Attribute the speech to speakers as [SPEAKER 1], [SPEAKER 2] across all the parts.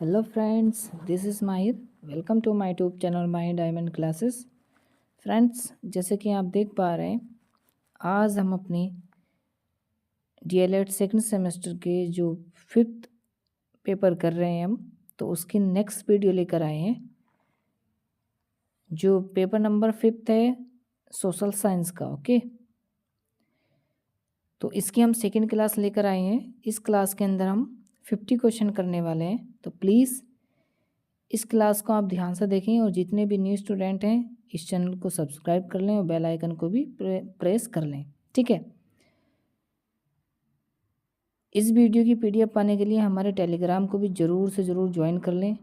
[SPEAKER 1] Hello friends, this is Mahir. Welcome to my YouTube channel Mahir Diamond Classes. Friends, जैसे कि आप देख पा रहे हैं, आज हम अपनी DLED सेकंड सेमेस्टर के जो 5th पेपर कर रहे हैं हम, तो उसकी नेक्स्ट वीडियो लेकर आए हैं। जो पेपर नंबर 5th है सोशल साइंस का। ओके, तो इसकी हम सेकंड क्लास लेकर आए हैं। इस क्लास के अंदर हम 50 क्वेश्चन करने वाले हैं, तो प्लीज़ इस क्लास को आप ध्यान से देखें और जितने भी न्यू स्टूडेंट हैं इस चैनल को सब्सक्राइब कर लें और बेल आइकन को भी प्रेस कर लें। ठीक है, इस वीडियो की PDF पाने के लिए हमारे टेलीग्राम को भी ज़रूर से ज़रूर ज्वाइन कर लें।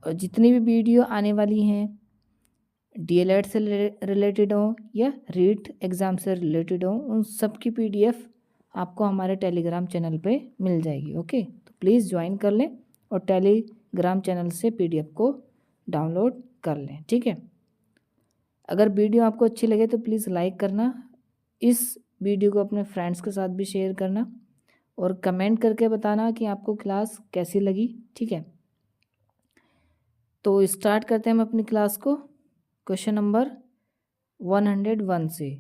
[SPEAKER 1] और जितनी भी वीडियो आने वाली हैं DLED से रिलेटेड हो या रीट एग्ज़ाम से रिलेटेड हो, उन सब की PDF आपको हमारे टेलीग्राम चैनल पे मिल जाएगी। ओके, तो प्लीज़ ज्वाइन कर लें और टेलीग्राम चैनल से PDF को डाउनलोड कर लें। ठीक है, अगर वीडियो आपको अच्छी लगे तो प्लीज़ लाइक करना, इस वीडियो को अपने फ्रेंड्स के साथ भी शेयर करना और कमेंट करके बताना कि आपको क्लास कैसी लगी। ठीक है, तो स्टार्ट करते हैं हम अपनी क्लास को क्वेश्चन नंबर 101 से।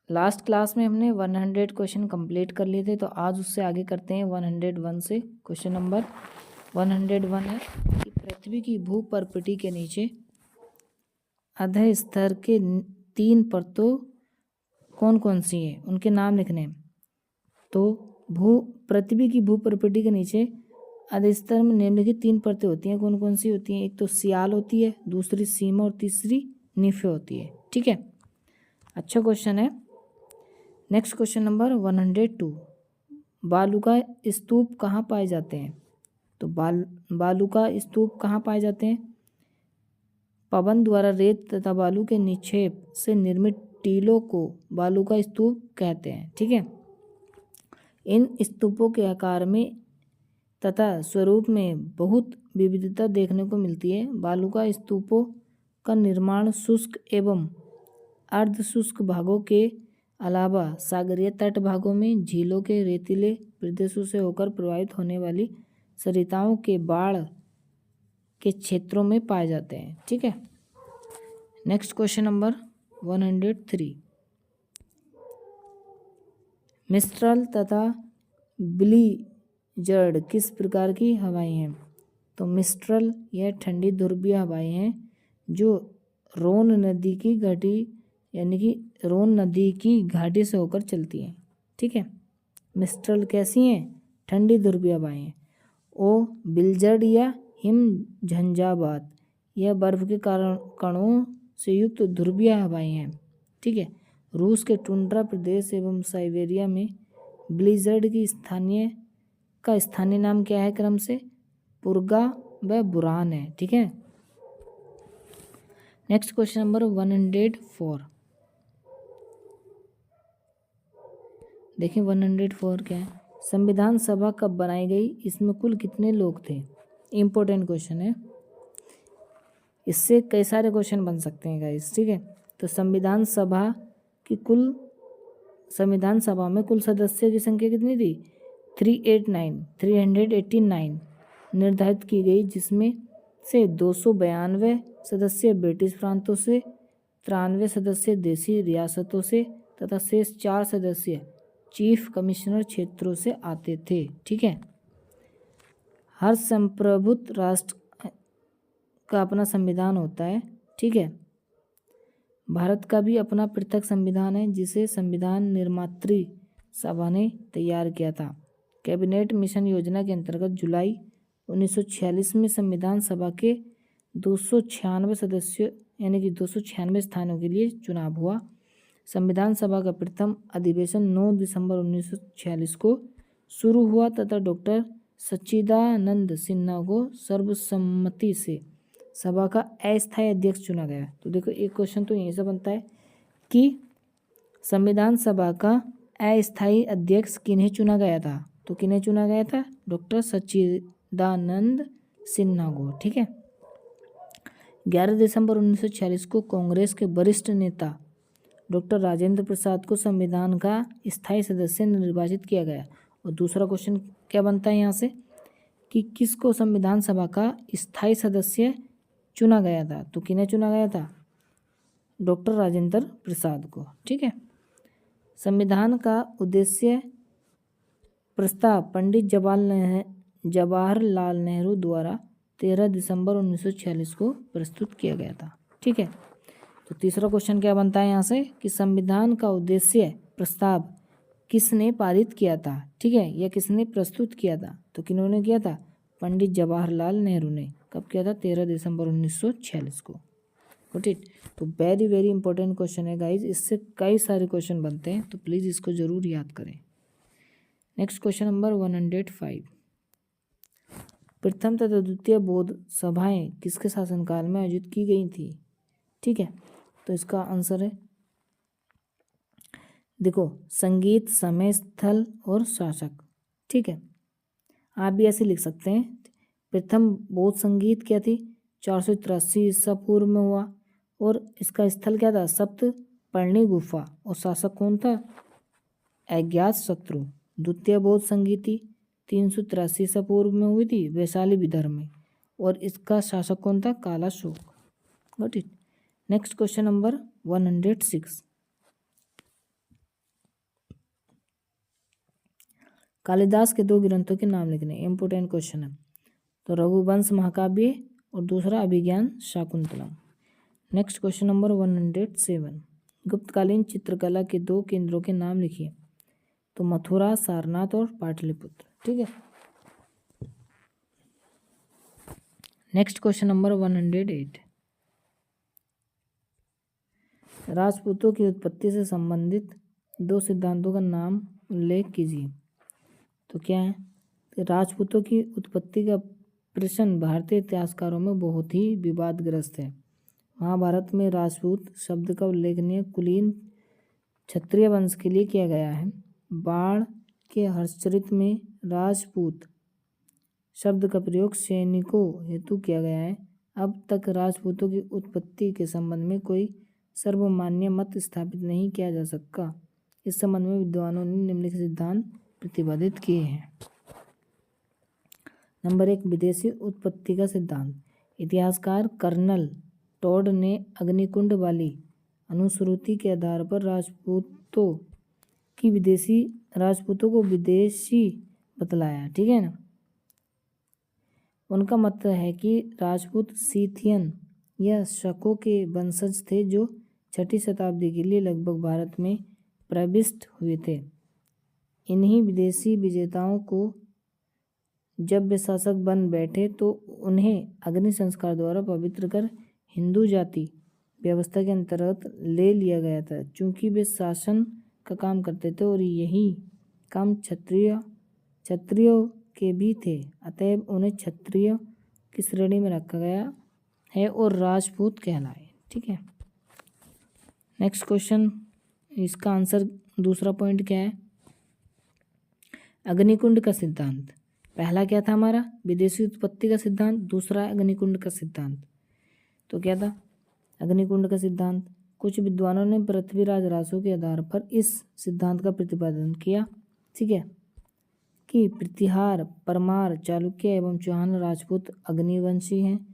[SPEAKER 1] लास्ट क्लास में हमने 100 क्वेश्चन कंप्लीट कर लिए थे, तो आज उससे आगे करते हैं 101 से। क्वेश्चन नंबर 101 है कि पृथ्वी की भूपर्पटी के नीचे अधः स्तर के 3 परतों कौन कौन सी हैं, उनके नाम लिखने हैं। तो पृथ्वी की भूपर्पटी के नीचे अधः स्तर में निम्नलिखित 3 परतें होती हैं। कौन कौन सी होती हैं? एक तो सियाल होती है, दूसरी सीमा और तीसरी निफे होती है। ठीक है, अच्छा क्वेश्चन है। नेक्स्ट क्वेश्चन नंबर 102, बालू का स्तूप कहाँ पाए जाते हैं? तो बालू का स्तूप कहाँ पाए जाते हैं? पवन द्वारा रेत तथा बालू के निक्षेप से निर्मित टीलों को बालू का स्तूप कहते हैं। ठीक है, इन स्तूपों के आकार में तथा स्वरूप में बहुत विविधता देखने को मिलती है। बालू का स्तूपों का निर्माण शुष्क एवं अर्ध शुष्क भागों के अलावा सागरीय तट भागों में, झीलों के रेतीले प्रदेशों से होकर प्रवाहित होने वाली सरिताओं के बाढ़ के क्षेत्रों में पाए जाते हैं। ठीक है, नेक्स्ट क्वेश्चन नंबर 103, मिस्ट्रल तथा ब्लीजर्ड किस प्रकार की हवाएं हैं? तो मिस्ट्रल यह ठंडी ध्रुवीय हवाएं हैं जो रोन नदी की घाटी यानी कि रोन नदी की घाटी से होकर चलती हैं। ठीक है, मिस्ट्रल कैसी हैं? ठंडी ध्रुवीय हवाएं हैं। ओ बिलजर्ड या हिम झंझावात यह बर्फ के कारण कणों से युक्त ध्रुवीय हवाएं हैं। ठीक है, रूस के टुंड्रा प्रदेश एवं साइबेरिया में ब्लिजर्ड की स्थानीय नाम क्या है? क्रम से पुर्गा व बुरान है। ठीक है, नेक्स्ट क्वेश्चन नंबर 104, देखिए 104 क्या है? संविधान सभा कब बनाई गई? इसमें कुल कितने लोग थे? इम्पोर्टेंट क्वेश्चन है, इससे कई सारे क्वेश्चन बन सकते हैं गाइस। ठीक है, तो संविधान सभा में कुल सदस्यों की संख्या कितनी थी? 389 निर्धारित की गई, जिसमें से 292 सदस्य ब्रिटिश प्रांतों से, 93 सदस्य देशी रियासतों से तथा शेष 4 सदस्य चीफ कमिश्नर क्षेत्रों से आते थे। ठीक है, हर संप्रभुत्व राष्ट्र का अपना संविधान होता है। ठीक है, भारत का भी अपना पृथक संविधान है जिसे संविधान निर्मात्री सभा ने तैयार किया था। कैबिनेट मिशन योजना के अंतर्गत जुलाई 1946 में संविधान सभा के 296 सदस्यों यानी कि 296 स्थानों के लिए चुनाव हुआ। संविधान सभा का प्रथम अधिवेशन 9 दिसंबर 1946 को शुरू हुआ तथा डॉक्टर सच्चिदानंद सिन्हा को सर्वसम्मति से सभा का अस्थायी अध्यक्ष चुना गया। तो देखो एक क्वेश्चन तो यहीं से बनता है कि संविधान सभा का अस्थायी अध्यक्ष किन्हें चुना गया था? तो किन्हें चुना गया था? डॉक्टर सच्चिदानंद सिन्हा को। ठीक है, 11 दिसंबर 1946 को कांग्रेस के वरिष्ठ नेता डॉक्टर राजेंद्र प्रसाद को संविधान का स्थायी सदस्य निर्वाचित किया गया। और दूसरा क्वेश्चन क्या बनता है यहाँ से कि किसको संविधान सभा का स्थायी सदस्य चुना गया था। तो किन्हें चुना गया था? डॉक्टर राजेंद्र प्रसाद को। ठीक है। संविधान का उद्देश्य प्रस्ताव पंडित जवाहरलाल नेहरू द्वारा 13 दिसंबर 1946 को प्रस्तुत किया गया था। ठीक है। तो तीसरा क्वेश्चन क्या बनता है यहाँ से कि संविधान का उद्देश्य प्रस्ताव किसने पारित किया था? ठीक है, या किसने प्रस्तुत किया था? तो किन्होंने किया था? पंडित जवाहरलाल नेहरू ने। कब किया था? 13 दिसंबर 1946 को। Got it. तो वेरी वेरी इंपॉर्टेंट क्वेश्चन है गाइज, इससे कई सारे क्वेश्चन बनते हैं, तो प्लीज़ इसको जरूर याद करें। Next question number 105। प्रथम तथा द्वितीय बौद्ध सभाएं किसके शासनकाल में आयोजित की गई थी? ठीक है, तो इसका आंसर है, देखो, संगीत, समय, स्थल और शासक। ठीक है, आप भी ऐसे लिख सकते हैं। प्रथम बौद्ध संगीत क्या थी? 483 ईसा पूर्व में हुआ, और इसका स्थल क्या था? सप्त पर्णी गुफा, और शासक कौन था? अज्ञात शत्रु। द्वितीय बौद्ध संगीति 383 ईसा पूर्व में हुई थी वैशाली विदर्भ में, और इसका शासक कौन था? Kalashoka. Got it. Next question number 106। Kalidas के दो ग्रंथों के नाम लिखने। इंपोर्टेंट क्वेश्चन है। तो रघुवंश महाकाव्य और दूसरा Abhigyan Shakuntalam. Next question number 107। गुप्तकालीन चित्रकला के दो केंद्रों के नाम लिखिए। तो मथुरा, सारनाथ और पाटलिपुत्र। ठीक है। Next question number 108। राजपूतों की उत्पत्ति से संबंधित दो सिद्धांतों का नाम उल्लेख कीजिए। तो क्या है? राजपूतों की उत्पत्ति का प्रश्न भारतीय इतिहासकारों में बहुत ही विवादग्रस्त है। महाभारत में राजपूत शब्द का उल्लेखनीय कुलीन क्षत्रिय वंश के लिए किया गया है। बाण के हर्षचरित में राजपूत शब्द का प्रयोग सैनिकों हेतु किया गया है। अब तक राजपूतों की उत्पत्ति के संबंध में कोई सर्वमान्य मत स्थापित नहीं किया जा सका। इस संबंध में विद्वानों ने निम्नलिखित सिद्धांत प्रतिपादित किए हैं। नंबर 1, विदेशी उत्पत्ति का सिद्धांत। इतिहासकार कर्नल टॉड ने अग्निकुंड वाली अनुश्रुति के आधार पर राजपूतों को विदेशी बतलाया। ठीक है ना। उनका मत है कि राजपूत सीथियन या शकों के वंशज थे जो 6वीं शताब्दी के लिए लगभग भारत में प्रविष्ट हुए थे। इन्हीं विदेशी विजेताओं को जब वे शासक बन बैठे तो उन्हें अग्नि संस्कार द्वारा पवित्र कर हिंदू जाति व्यवस्था के अंतर्गत ले लिया गया था। चूंकि वे शासन का काम करते थे और यही काम क्षत्रियों के भी थे, अतएव उन्हें क्षत्रिय की श्रेणी में रखा गया है और राजपूत कहलाए। ठीक है। नेक्स्ट क्वेश्चन, इसका आंसर दूसरा पॉइंट क्या है? अग्निकुंड का सिद्धांत। पहला क्या था हमारा? विदेशी उत्पत्ति का सिद्धांत। दूसरा अग्निकुंड का सिद्धांत। तो क्या था अग्निकुंड का सिद्धांत? कुछ विद्वानों ने पृथ्वीराज रासो के आधार पर इस सिद्धांत का प्रतिपादन किया। ठीक है, कि प्रतिहार, परमार, चालुक्य एवं चौहान राजपूत अग्निवंशी हैं।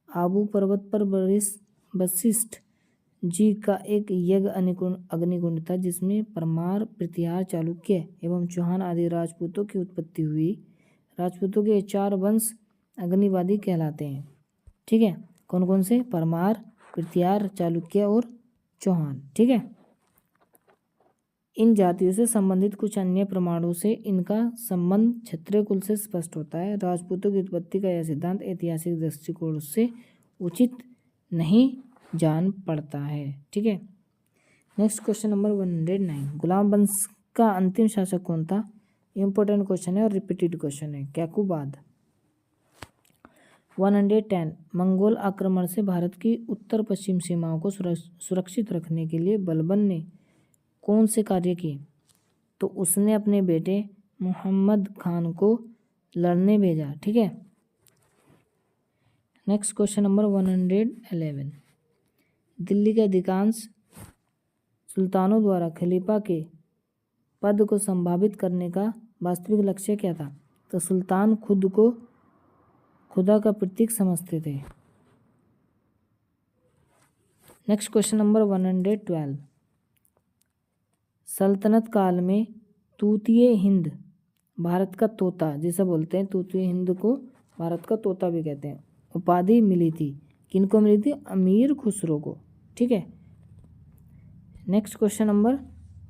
[SPEAKER 1] आबू पर्वत पर वशिष्ठ जी का एक यज्ञ अग्निकुंड था जिसमें परमार, प्रतिहार, चालुक्य एवं चौहान आदि राजपूतों की उत्पत्ति हुई। राजपूतों के 4 वंश अग्निवादी कहलाते हैं। ठीक है, कौन कौन से? परमार, प्रतिहार, चालुक्य और चौहान। ठीक है। इन जातियों से संबंधित कुछ अन्य प्रमाणों से इनका संबंध क्षत्रिय कुल से स्पष्ट होता है। राजपूतों की उत्पत्ति का यह सिद्धांत ऐतिहासिक दृष्टिकोण से उचित नहीं जान पड़ता है। ठीक है। Next question number 109। गुलाम वंश का अंतिम शासक कौन था? इंपॉर्टेंट क्वेश्चन है और रिपीटेड क्वेश्चन है। कैकुबाद। 110। मंगोल आक्रमण से भारत की उत्तर पश्चिम सीमाओं को सुरक्षित रखने के लिए बलबन ने कौन से कार्य किए? तो उसने अपने बेटे मोहम्मद खान को लड़ने भेजा। ठीक है। Next question number 111। दिल्ली के अधिकांश सुल्तानों द्वारा खलीफा के पद को संभावित करने का वास्तविक लक्ष्य क्या था? तो सुल्तान खुद को खुदा का प्रतीक समझते थे। नेक्स्ट क्वेश्चन नंबर 112, सल्तनत काल में तूतीय हिंद, भारत का तोता जिसे बोलते हैं, तूतीय हिंद को भारत का तोता भी कहते हैं, उपाधि मिली थी। किनको मिली थी? अमीर खुसरो को। ठीक है। नेक्स्ट क्वेश्चन नंबर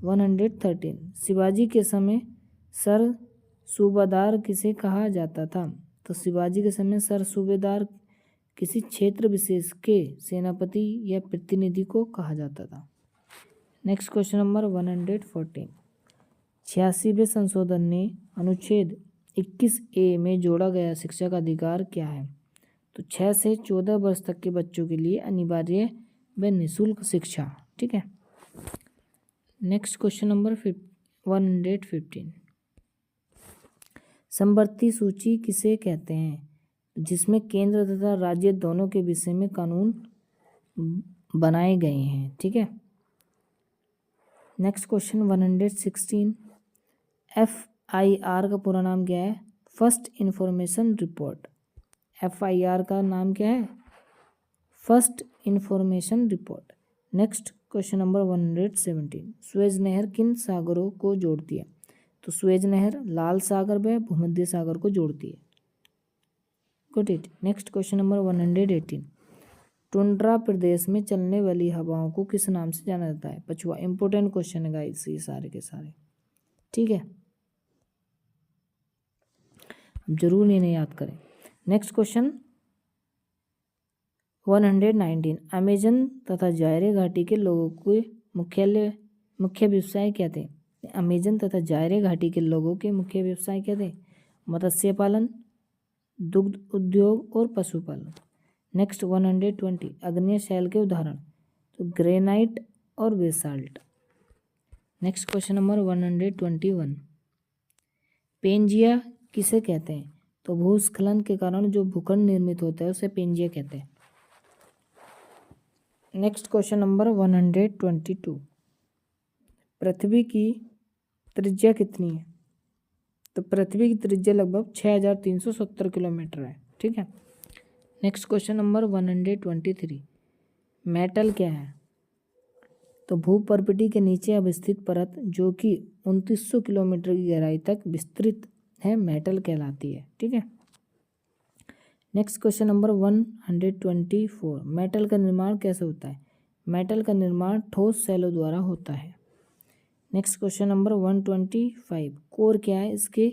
[SPEAKER 1] 113, शिवाजी के समय सर सूबादार किसे कहा जाता था? तो शिवाजी के समय सर सूबेदार किसी क्षेत्र विशेष के सेनापति या प्रतिनिधि को कहा जाता था। नेक्स्ट क्वेश्चन नंबर 114, 86वें संशोधन ने अनुच्छेद 21A में जोड़ा गया शिक्षा का अधिकार क्या है? तो 6 से 14 वर्ष तक के बच्चों के लिए अनिवार्य व निःशुल्क शिक्षा। ठीक है। नेक्स्ट क्वेश्चन नंबर 115, समवर्ती सूची किसे कहते हैं? जिसमें केंद्र तथा राज्य दोनों के विषय में कानून बनाए गए हैं। ठीक है। नेक्स्ट क्वेश्चन 116, FIR का पूरा नाम क्या है? First information report. FIR का नाम क्या है? First information report. Next question number 117, Suez नहर किन सागरों को जोड़ती है? तो सुएज नहर लाल सागर व भूमध्य सागर को जोड़ती है। Good it. Next question number 118, tundra प्रदेश में चलने वाली हवाओं को किस नाम से जाना जाता है? पछुआ। इंपॉर्टेंट क्वेश्चन है गाइस ये सारे के सारे। ठीक है, जरूर इन्हें याद करें। नेक्स्ट क्वेश्चन 119, अमेजन तथा जायरे घाटी के लोगों के मुख्य व्यवसाय क्या थे? अमेजन तथा जायरे घाटी के लोगों के मुख्य व्यवसाय क्या थे? मत्स्य पालन, दुग्ध उद्योग और पशुपालन। नेक्स्ट 120, आग्नेय शैल के उदाहरण? तो ग्रेनाइट और basalt. Next question number 121, Pangaea किसे कहते हैं? तो भूस्खलन के कारण जो भूखंड निर्मित होता है उसे पेंजिया कहते हैं। नेक्स्ट क्वेश्चन नंबर 122, पृथ्वी की त्रिज्या कितनी है? तो पृथ्वी की त्रिज्या लगभग 6370 किलोमीटर है। ठीक है। नेक्स्ट क्वेश्चन नंबर 123, मेटल क्या है? तो भूपर्पटी के नीचे अवस्थित परत जो कि 2900 किलोमीटर की गहराई तक विस्तृत है मेटल कहलाती है। ठीक है। नेक्स्ट क्वेश्चन नंबर 124, मेटल का निर्माण कैसे होता है? मेटल का निर्माण ठोस सेलों द्वारा होता है। नेक्स्ट क्वेश्चन नंबर 125, कोर क्या है? इसके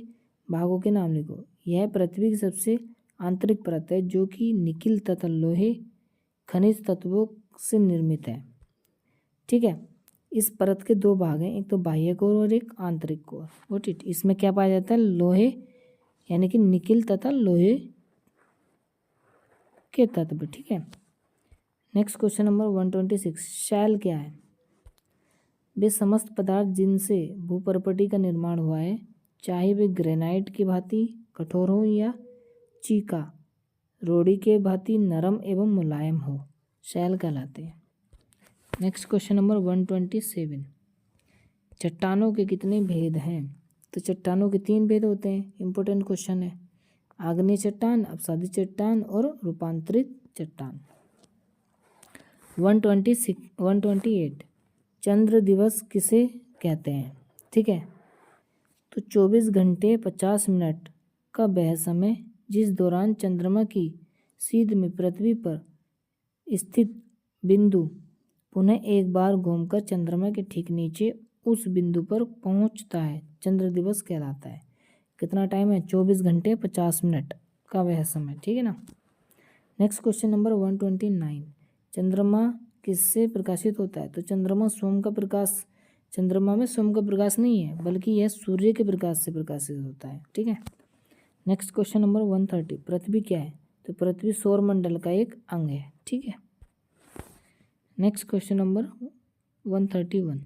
[SPEAKER 1] भागों के नाम लिखो। यह पृथ्वी की सबसे आंतरिक परत है जो कि निकिल तथा लोहे खनिज तत्वों से निर्मित है। ठीक है। इस परत के दो भाग हैं, एक तो बाह्य कोर और एक आंतरिक कोर। Got it. इसमें क्या पाया जाता है? लोहे यानी कि निकिल तथा लोहे के तत्व। ठीक है। नेक्स्ट क्वेश्चन नंबर 126, शैल क्या है? वे समस्त पदार्थ जिनसे भूपर्पटी का निर्माण हुआ है, चाहे वे ग्रेनाइट की भांति कठोर हो या चीका रोड़ी के भांति नरम एवं मुलायम हो, शैल कहलाते हैं। नेक्स्ट क्वेश्चन नंबर 127, चट्टानों के कितने भेद हैं? तो चट्टानों के 3 भेद होते हैं। इंपॉर्टेंट क्वेश्चन है। आग्नेय चट्टान, अपसादी चट्टान और रूपांतरित चट्टान। 128, चंद्र दिवस किसे कहते हैं? ठीक है। तो 24 घंटे 50 मिनट का वह समय जिस दौरान चंद्रमा की सीध में पृथ्वी पर स्थित बिंदु पुनः एक बार घूमकर चंद्रमा के ठीक नीचे उस बिंदु पर पहुंचता है, चंद्र दिवस कहलाता है। कितना टाइम है? 24 घंटे 50 मिनट का वह समय। ठीक है ना। नेक्स्ट क्वेश्चन नंबर 129, चंद्रमा किससे प्रकाशित होता है? तो चंद्रमा में सोम का प्रकाश नहीं है, बल्कि यह सूर्य के प्रकाश से प्रकाशित होता है। ठीक है। नेक्स्ट क्वेश्चन नंबर 130, पृथ्वी क्या है? तो पृथ्वी सौरमंडल का एक अंग है। ठीक है। नेक्स्ट क्वेश्चन नंबर 131,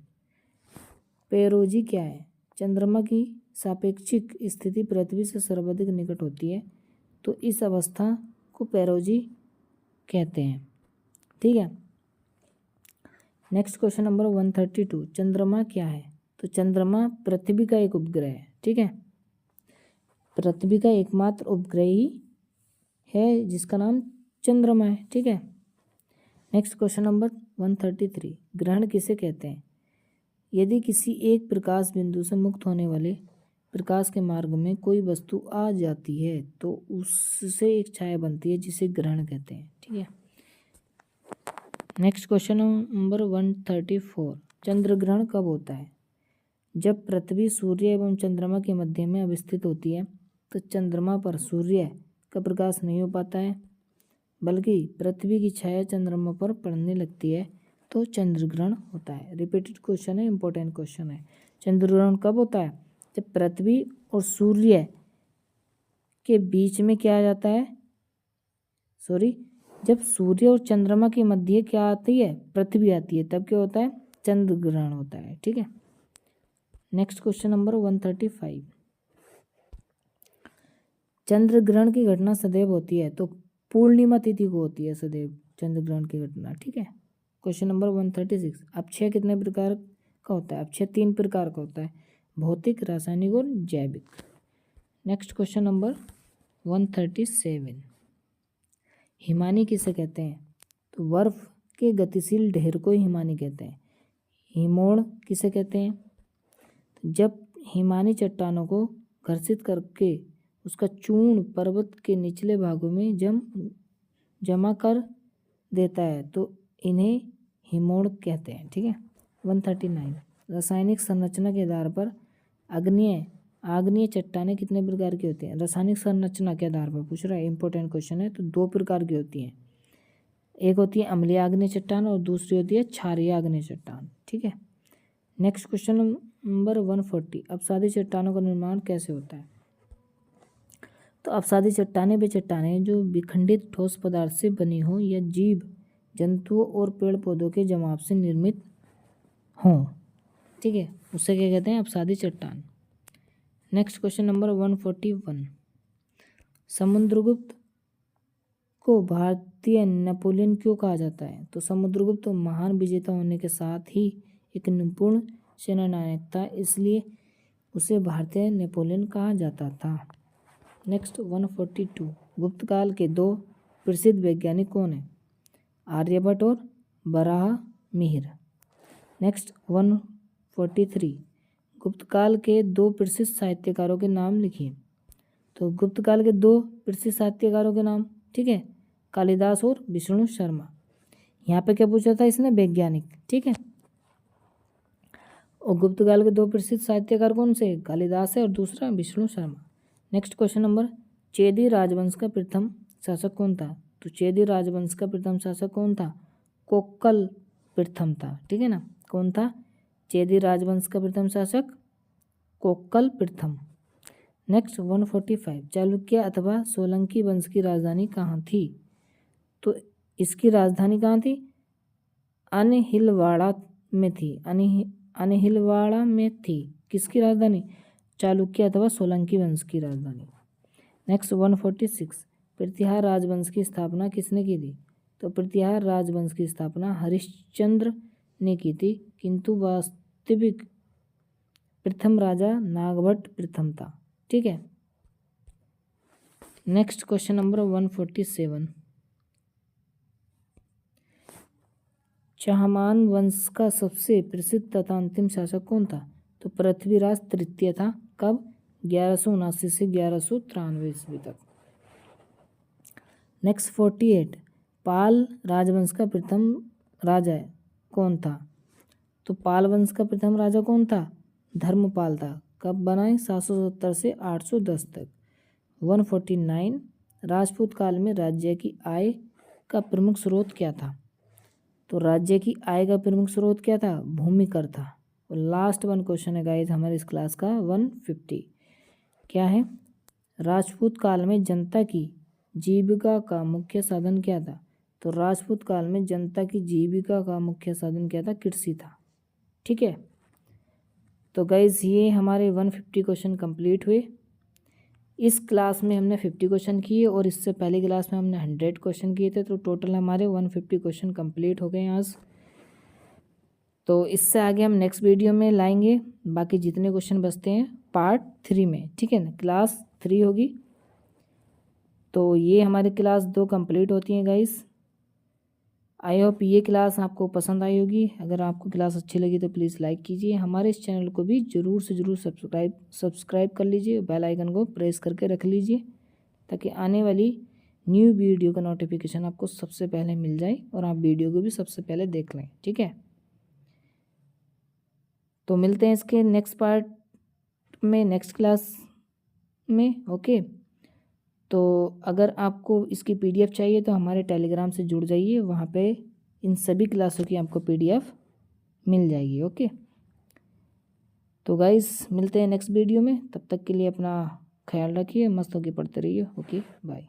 [SPEAKER 1] पेरोजी क्या है? चंद्रमा की सापेक्षिक स्थिति पृथ्वी से सर्वाधिक निकट होती है, तो इस अवस्था को पेरोजी कहते हैं। ठीक है। नेक्स्ट क्वेश्चन नंबर 132, चंद्रमा क्या है? तो चंद्रमा पृथ्वी का एक उपग्रह है। ठीक है। पृथ्वी का एकमात्र उपग्रह ही है जिसका नाम चंद्रमा है। ठीक है। नेक्स्ट क्वेश्चन नंबर 133, ग्रहण किसे कहते हैं? यदि किसी एक प्रकाश बिंदु से मुक्त होने वाले प्रकाश के मार्ग में कोई वस्तु आ जाती है तो उससे एक छाया बनती है जिसे ग्रहण कहते हैं। ठीक है। नेक्स्ट क्वेश्चन नंबर 134, चंद्र ग्रहण कब होता है? जब पृथ्वी सूर्य एवं चंद्रमा के मध्य में अवस्थित होती है तो चंद्रमा पर सूर्य का प्रकाश नहीं हो पाता है, बल्कि पृथ्वी की छाया चंद्रमा पर पड़ने लगती है तो चंद्र ग्रहण होता है। रिपीटेड क्वेश्चन है, इंपॉर्टेंट क्वेश्चन है। चंद्र ग्रहण कब होता है? जब पृथ्वी और सूर्य के बीच में क्या आ जाता है, जब सूर्य और चंद्रमा के मध्य क्या आती है, पृथ्वी आती है, तब क्या होता है? चंद्र ग्रहण होता है। ठीक है। नेक्स्ट क्वेश्चन नंबर 135, चंद्र ग्रहण की घटना सदैव होती है तो पूर्णिमा तिथि को होती है सदैव चंद्र ग्रहण की घटना। ठीक है। क्वेश्चन नंबर 136, अपक्षय कितने प्रकार का होता है? अपक्षय 3 प्रकार का होता है, भौतिक, रासायनिक और जैविक। नेक्स्ट क्वेश्चन नंबर 137, हिमानी किसे कहते हैं? तो बर्फ के गतिशील ढेर को हिमानी कहते हैं। हिमोड़ किसे कहते हैं? जब हिमानी चट्टानों को घर्षित करके उसका चूर्ण पर्वत के निचले भागों में जमा कर देता है तो इन्हें हिमोड़ कहते हैं। ठीक है। 139, रासायनिक संरचना के आधार पर आग्नेय चट्टानें कितने प्रकार की होती हैं? रासायनिक संरचना के आधार पर पूछ रहा है, इंपॉर्टेंट क्वेश्चन है। तो 2 प्रकार की होती हैं, एक होती है अम्लीय आग्नेय चट्टान और दूसरी होती है क्षारीय आग्नेय चट्टान। ठीक है। नेक्स्ट क्वेश्चन नंबर 140, अपसादी चट्टानों का निर्माण कैसे होता है? तो अपसादी चट्टानें वे चट्टानें जो विखंडित ठोस पदार्थ से बनी हो या जीव जंतुओं और पेड़ पौधों के जमाव से निर्मित हों। ठीक है, उसे क्या कहते हैं? अपसादी चट्टान। नेक्स्ट क्वेश्चन नंबर 141, समुद्रगुप्त को भारतीय नेपोलियन क्यों कहा जाता है? तो समुद्रगुप्त महान विजेता होने के साथ ही एक निपुण सेनानायक था, इसलिए उसे भारतीय नेपोलियन कहा जाता था। नेक्स्ट 142, गुप्त काल के 2 प्रसिद्ध वैज्ञानिक कौन हैं? आर्यभट्ट और वराहमिहिर। नेक्स्ट 143, गुप्त काल के 2 प्रसिद्ध साहित्यकारों के नाम लिखिए। तो गुप्त काल के 2 प्रसिद्ध साहित्यकारों के नाम, ठीक है, कालिदास और विष्णु शर्मा। यहाँ पे क्या पूछा था इसने? वैज्ञानिक। ठीक है। और गुप्त काल के 2 प्रसिद्ध साहित्यकार कौन से? कालिदास है और दूसरा Vishnu Sharma. Next question number, Chedi राजवंश का प्रथम शासक कौन था? तो चेदी राजवंश का प्रथम शासक कौन था? कोक्कल प्रथम था। ठीक है ना, कौन था? चेदी राजवंश का प्रथम शासक कोक्कल प्रथम। नेक्स्ट 145, चालुक्य अथवा सोलंकी वंश की राजधानी कहाँ थी? तो इसकी राजधानी कहाँ थी? अनहिलवाड़ा में थी। अनहिलवाड़ा में थी। किसकी राजधानी? चालुक्य अथवा सोलंकी वंश की राजधानी। नेक्स्ट 146, प्रतिहार राजवंश की स्थापना किसने की थी? तो प्रतिहार राजवंश की स्थापना हरिश्चंद्र ने की थी, किंतु वास्तविक प्रथम राजा नागभट्ट प्रथम था। ठीक है। नेक्स्ट क्वेश्चन नंबर 147, चाहमान वंश का सबसे प्रसिद्ध तथा अंतिम शासक कौन था? तो पृथ्वीराज तृतीय था। कब? 1179 से 1193 ईस्वी तक। नेक्स्ट 48, पाल राजवंश का प्रथम राजा कौन था? तो पाल वंश का प्रथम राजा कौन था? धर्मपाल था। कब बनाए? 770 से 810 तक। 149, राजपूत काल में राज्य की आय का प्रमुख स्रोत क्या था? तो राज्य की आय का प्रमुख स्रोत क्या था? भूमि कर था। और लास्ट 1 क्वेश्चन है गाइस हमारे इस क्लास का 150, क्या है? राजपूत काल में जनता की जीविका का मुख्य साधन क्या था? तो राजपूत काल में जनता की जीविका का मुख्य साधन क्या था? कृषि था। ठीक है। तो गाइस ये हमारे 150 क्वेश्चन कंप्लीट हुए। इस क्लास में हमने 50 क्वेश्चन किए और इससे पहले क्लास में हमने 100 क्वेश्चन किए थे, तो टोटल हमारे 150 क्वेश्चन कंप्लीट हो गए आज। तो इससे आगे हम नेक्स्ट वीडियो में लाएंगे बाकी जितने क्वेश्चन बचते हैं पार्ट 3 में। ठीक है ना, क्लास 3 होगी। तो ये हमारी क्लास 2 कंप्लीट होती हैं गाइस। आई होप ये क्लास आपको पसंद आई होगी। अगर आपको क्लास अच्छी लगी तो प्लीज़ लाइक कीजिए। हमारे इस चैनल को भी ज़रूर से ज़रूर सब्सक्राइब कर लीजिए। बेल आइकन को प्रेस करके रख लीजिए ताकि आने वाली न्यू वीडियो का नोटिफिकेशन आपको सबसे पहले मिल जाए और आप वीडियो को भी सबसे पहले देख लें। ठीक है, तो मिलते हैं इसके नेक्स्ट पार्ट में, नेक्स्ट क्लास में। ओके, तो अगर आपको इसकी पीडीएफ चाहिए तो हमारे टेलीग्राम से जुड़ जाइए, वहाँ पे इन सभी क्लासों की आपको पीडीएफ मिल जाएगी। ओके, तो गाइस मिलते हैं नेक्स्ट वीडियो में। तब तक के लिए अपना ख्याल रखिए, मस्त होके पढ़ते रहिए। Okay, bye.